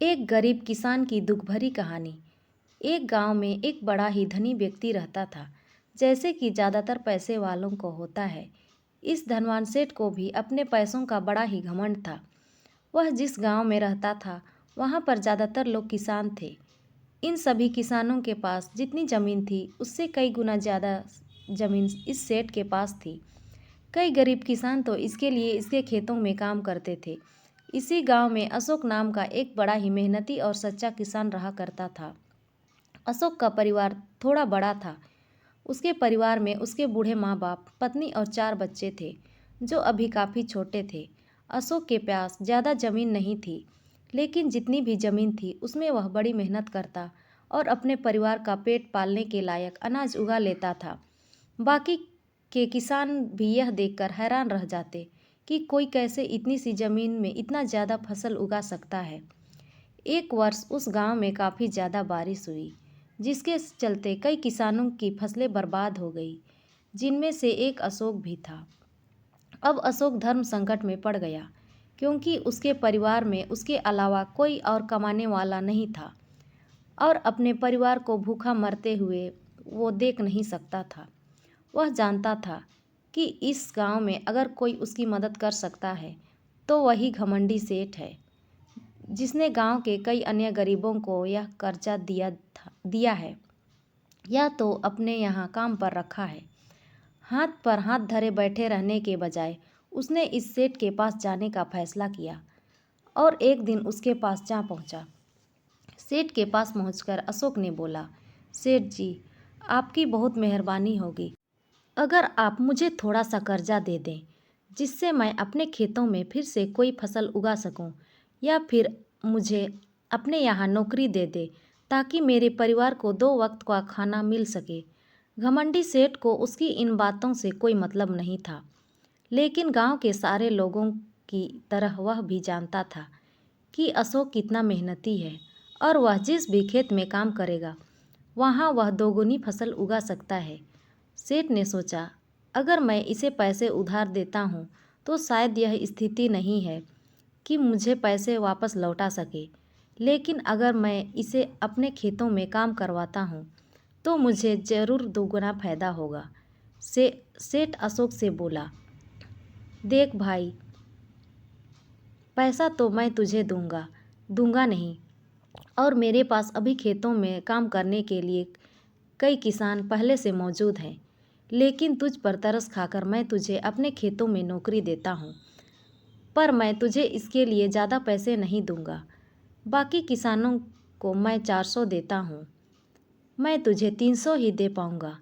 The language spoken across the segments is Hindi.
एक गरीब किसान की दुख भरी कहानी। एक गांव में एक बड़ा ही धनी व्यक्ति रहता था, जैसे कि ज़्यादातर पैसे वालों को होता है। इस धनवान सेठ को भी अपने पैसों का बड़ा ही घमंड था। वह जिस गांव में रहता था, वहां पर ज़्यादातर लोग किसान थे। इन सभी किसानों के पास जितनी ज़मीन थी, उससे कई गुना ज़्यादा ज़मीन इस सेठ के पास थी। कई गरीब किसान तो इसके लिए इसके खेतों में काम करते थे। इसी गांव में अशोक नाम का एक बड़ा ही मेहनती और सच्चा किसान रहा करता था। अशोक का परिवार थोड़ा बड़ा था। उसके परिवार में उसके बूढ़े माँ बाप, पत्नी और 4 बच्चे थे, जो अभी काफ़ी छोटे थे। अशोक के पास ज़्यादा ज़मीन नहीं थी, लेकिन जितनी भी ज़मीन थी उसमें वह बड़ी मेहनत करता और अपने परिवार का पेट पालने के लायक अनाज उगा लेता था। बाकी के किसान भी यह देखकर हैरान रह जाते कि कोई कैसे इतनी सी ज़मीन में इतना ज़्यादा फसल उगा सकता है। एक वर्ष उस गांव में काफ़ी ज़्यादा बारिश हुई, जिसके चलते कई किसानों की फसलें बर्बाद हो गई, जिनमें से एक अशोक भी था। अब अशोक धर्म संकट में पड़ गया, क्योंकि उसके परिवार में उसके अलावा कोई और कमाने वाला नहीं था और अपने परिवार को भूखा मरते हुए वो देख नहीं सकता था। वह जानता था कि इस गांव में अगर कोई उसकी मदद कर सकता है तो वही घमंडी सेठ है, जिसने गांव के कई अन्य गरीबों को यह कर्जा दिया है या तो अपने यहाँ काम पर रखा है। हाथ पर हाथ धरे बैठे रहने के बजाय उसने इस सेठ के पास जाने का फैसला किया और एक दिन उसके पास जा पहुंचा। सेठ के पास पहुंचकर अशोक ने बोला, सेठ जी, आपकी बहुत मेहरबानी होगी अगर आप मुझे थोड़ा सा कर्जा दे दें, जिससे मैं अपने खेतों में फिर से कोई फसल उगा सकूं, या फिर मुझे अपने यहाँ नौकरी दे दे ताकि मेरे परिवार को 2 वक्त का खाना मिल सके। घमंडी सेठ को उसकी इन बातों से कोई मतलब नहीं था, लेकिन गांव के सारे लोगों की तरह वह भी जानता था कि अशोक कितना मेहनती है और वह जिस भी खेत में काम करेगा, वहाँ वह दोगुनी फसल उगा सकता है। सेठ ने सोचा, अगर मैं इसे पैसे उधार देता हूँ तो शायद यह स्थिति नहीं है कि मुझे पैसे वापस लौटा सके, लेकिन अगर मैं इसे अपने खेतों में काम करवाता हूँ तो मुझे ज़रूर दोगुना फायदा होगा। सेठ अशोक से बोला, देख भाई, पैसा तो मैं तुझे दूंगा नहीं, और मेरे पास अभी खेतों में काम करने के लिए कई किसान पहले से मौजूद हैं, लेकिन तुझ पर तरस खाकर मैं तुझे अपने खेतों में नौकरी देता हूँ, पर मैं तुझे इसके लिए ज़्यादा पैसे नहीं दूंगा। बाकी किसानों को मैं 400 देता हूँ, मैं तुझे 300 ही दे पाऊँगा।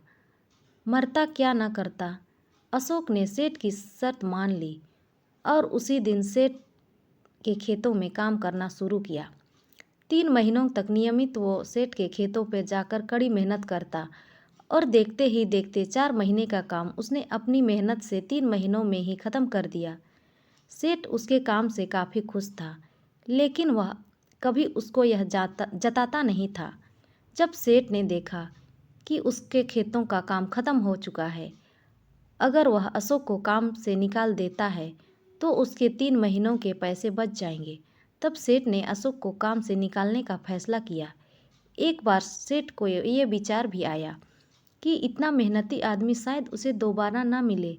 मरता क्या ना करता। अशोक ने सेठ की शर्त मान ली और उसी दिन सेठ के खेतों में काम करना शुरू किया। 3 महीनों तक नियमित वो सेठ के खेतों पर जाकर कड़ी मेहनत करता और देखते ही देखते 4 महीने का काम उसने अपनी मेहनत से 3 महीनों में ही ख़त्म कर दिया। सेठ उसके काम से काफ़ी खुश था, लेकिन वह कभी उसको यह जताता नहीं था। जब सेठ ने देखा कि उसके खेतों का काम ख़त्म हो चुका है, अगर वह अशोक को काम से निकाल देता है तो उसके 3 महीनों के पैसे बच जाएंगे। तब सेठ ने अशोक को काम से निकालने का फैसला किया। एक बार सेठ को ये विचार भी आया कि इतना मेहनती आदमी शायद उसे दोबारा ना मिले।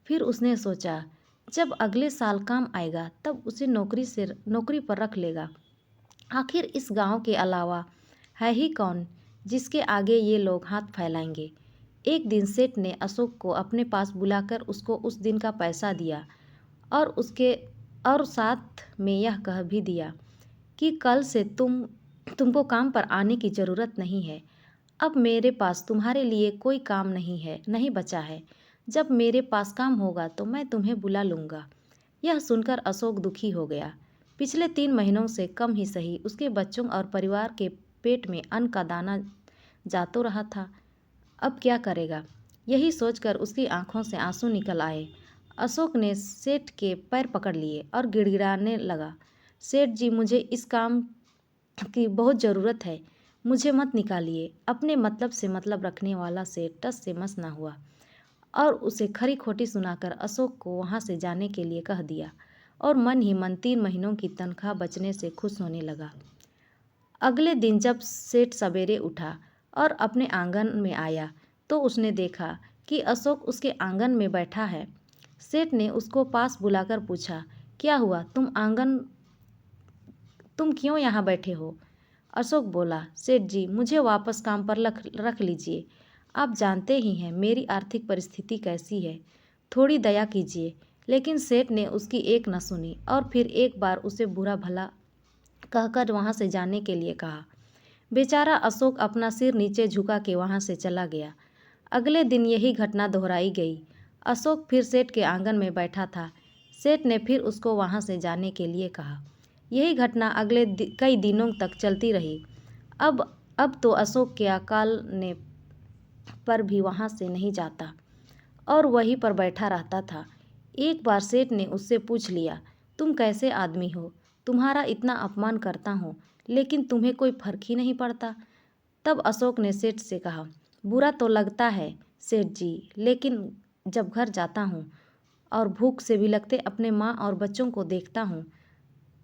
फिर उसने सोचा, जब अगले साल काम आएगा तब उसे नौकरी पर रख लेगा। आखिर इस गांव के अलावा है ही कौन जिसके आगे ये लोग हाथ फैलाएंगे। एक दिन सेठ ने अशोक को अपने पास बुलाकर उसको उस दिन का पैसा दिया और साथ में यह कह भी दिया कि कल से तुमको काम पर आने की ज़रूरत नहीं है। अब मेरे पास तुम्हारे लिए कोई काम नहीं बचा है। जब मेरे पास काम होगा तो मैं तुम्हें बुला लूँगा। यह सुनकर अशोक दुखी हो गया। पिछले 3 महीनों से कम ही सही उसके बच्चों और परिवार के पेट में अन्न का दाना जा तो रहा था। अब क्या करेगा? यही सोचकर उसकी आंखों से आंसू निकल आए। अशोक ने सेठ के पैर पकड़ लिए और गिड़गिड़ाने लगा, सेठ जी, मुझे इस काम की बहुत ज़रूरत है, मुझे मत निकालिए। अपने मतलब से मतलब रखने वाला सेठ टस से मस ना हुआ और उसे खरी खोटी सुनाकर अशोक को वहाँ से जाने के लिए कह दिया और मन ही मन 3 महीनों की तनख्वाह बचने से खुश होने लगा। अगले दिन जब सेठ सवेरे उठा और अपने आंगन में आया तो उसने देखा कि अशोक उसके आंगन में बैठा है। सेठ ने उसको पास बुलाकर पूछा, क्या हुआ, तुम क्यों यहाँ बैठे हो? अशोक बोला, सेठ जी, मुझे वापस काम पर रख लीजिए। आप जानते ही हैं मेरी आर्थिक परिस्थिति कैसी है, थोड़ी दया कीजिए। लेकिन सेठ ने उसकी एक न सुनी और फिर एक बार उसे बुरा भला कहकर वहाँ से जाने के लिए कहा। बेचारा अशोक अपना सिर नीचे झुका के वहाँ से चला गया। अगले दिन यही घटना दोहराई गई। अशोक फिर सेठ के आंगन में बैठा था। सेठ ने फिर उसको वहाँ से जाने के लिए कहा। यही घटना अगले कई दिनों तक चलती रही। अब तो अशोक के अकाल ने पर भी वहाँ से नहीं जाता और वहीं पर बैठा रहता था। एक बार सेठ ने उससे पूछ लिया, तुम कैसे आदमी हो, तुम्हारा इतना अपमान करता हूँ लेकिन तुम्हें कोई फर्क ही नहीं पड़ता। तब अशोक ने सेठ से कहा, बुरा तो लगता है सेठ जी, लेकिन जब घर जाता हूँ और भूख से बिलखते अपने माँ और बच्चों को देखता हूँ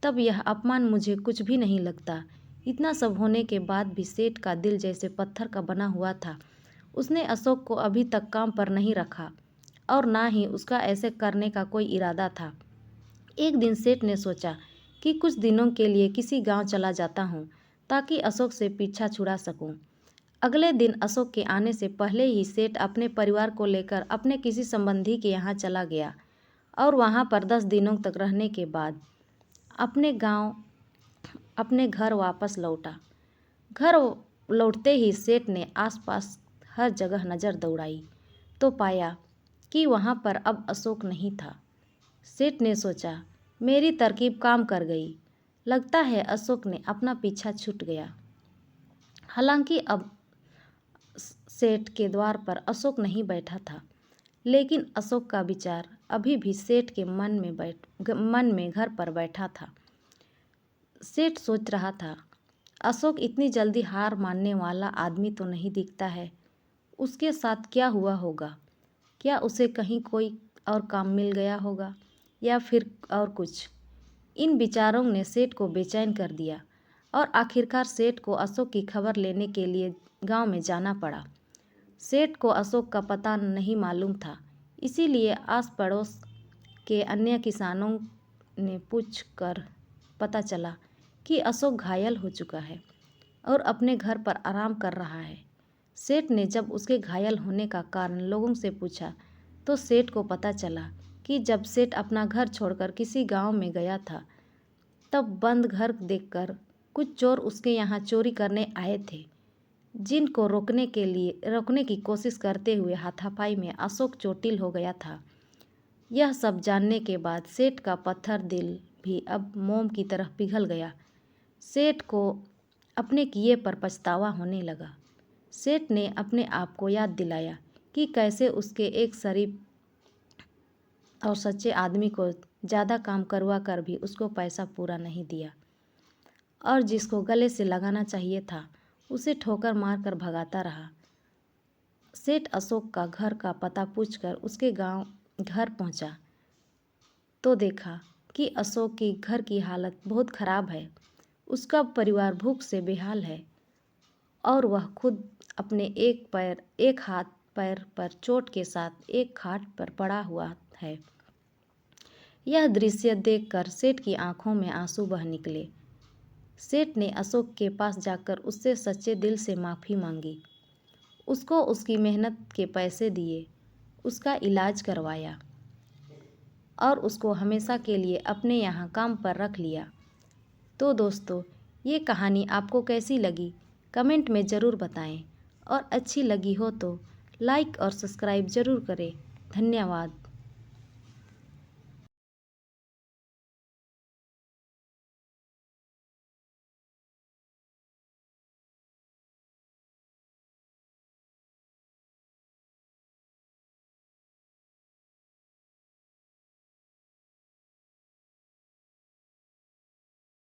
तब यह अपमान मुझे कुछ भी नहीं लगता। इतना सब होने के बाद भी सेठ का दिल जैसे पत्थर का बना हुआ था। उसने अशोक को अभी तक काम पर नहीं रखा और ना ही उसका ऐसे करने का कोई इरादा था। एक दिन सेठ ने सोचा कि कुछ दिनों के लिए किसी गांव चला जाता हूँ ताकि अशोक से पीछा छुड़ा सकूं। अगले दिन अशोक के आने से पहले ही सेठ अपने परिवार को लेकर अपने किसी संबंधी के यहाँ चला गया और वहाँ पर 10 दिनों तक रहने के बाद अपने घर वापस लौटा। घर लौटते ही सेठ ने आसपास हर जगह नज़र दौड़ाई तो पाया कि वहाँ पर अब अशोक नहीं था। सेठ ने सोचा, मेरी तरकीब काम कर गई, लगता है अशोक ने अपना पीछा छूट गया। हालांकि अब सेठ के द्वार पर अशोक नहीं बैठा था, लेकिन अशोक का विचार अभी भी सेठ के मन में घर पर बैठा था। सेठ सोच रहा था, अशोक इतनी जल्दी हार मानने वाला आदमी तो नहीं दिखता है। उसके साथ क्या हुआ होगा? क्या उसे कहीं कोई और काम मिल गया होगा या फिर और कुछ? इन विचारों ने सेठ को बेचैन कर दिया और आखिरकार सेठ को अशोक की खबर लेने के लिए गांव में जाना पड़ा। सेठ को अशोक का पता नहीं मालूम था, इसीलिए आस पड़ोस के अन्य किसानों ने पूछ कर पता चला कि अशोक घायल हो चुका है और अपने घर पर आराम कर रहा है। सेठ ने जब उसके घायल होने का कारण लोगों से पूछा तो सेठ को पता चला कि जब सेठ अपना घर छोड़कर किसी गांव में गया था तब बंद घर देखकर कुछ चोर उसके यहाँ चोरी करने आए थे, जिनको रोकने की कोशिश करते हुए हाथापाई में अशोक चोटिल हो गया था। यह सब जानने के बाद सेठ का पत्थर दिल भी अब मोम की तरह पिघल गया। सेठ को अपने किए पर पछतावा होने लगा। सेठ ने अपने आप को याद दिलाया कि कैसे उसके एक शरीफ और सच्चे आदमी को ज़्यादा काम करवा कर भी उसको पैसा पूरा नहीं दिया और जिसको गले से लगाना चाहिए था उसे ठोकर मार कर भगाता रहा। सेठ अशोक का घर का पता पूछकर उसके घर पहुंचा तो देखा कि अशोक की घर की हालत बहुत ख़राब है। उसका परिवार भूख से बेहाल है और वह खुद अपने एक हाथ पैर पर चोट के साथ एक खाट पर पड़ा हुआ है। यह दृश्य देखकर सेठ की आंखों में आंसू बह निकले। सेठ ने अशोक के पास जाकर उससे सच्चे दिल से माफ़ी मांगी, उसको उसकी मेहनत के पैसे दिए, उसका इलाज करवाया और उसको हमेशा के लिए अपने यहाँ काम पर रख लिया। तो दोस्तों, ये कहानी आपको कैसी लगी कमेंट में ज़रूर बताएं और अच्छी लगी हो तो लाइक और सब्सक्राइब ज़रूर करें। धन्यवाद।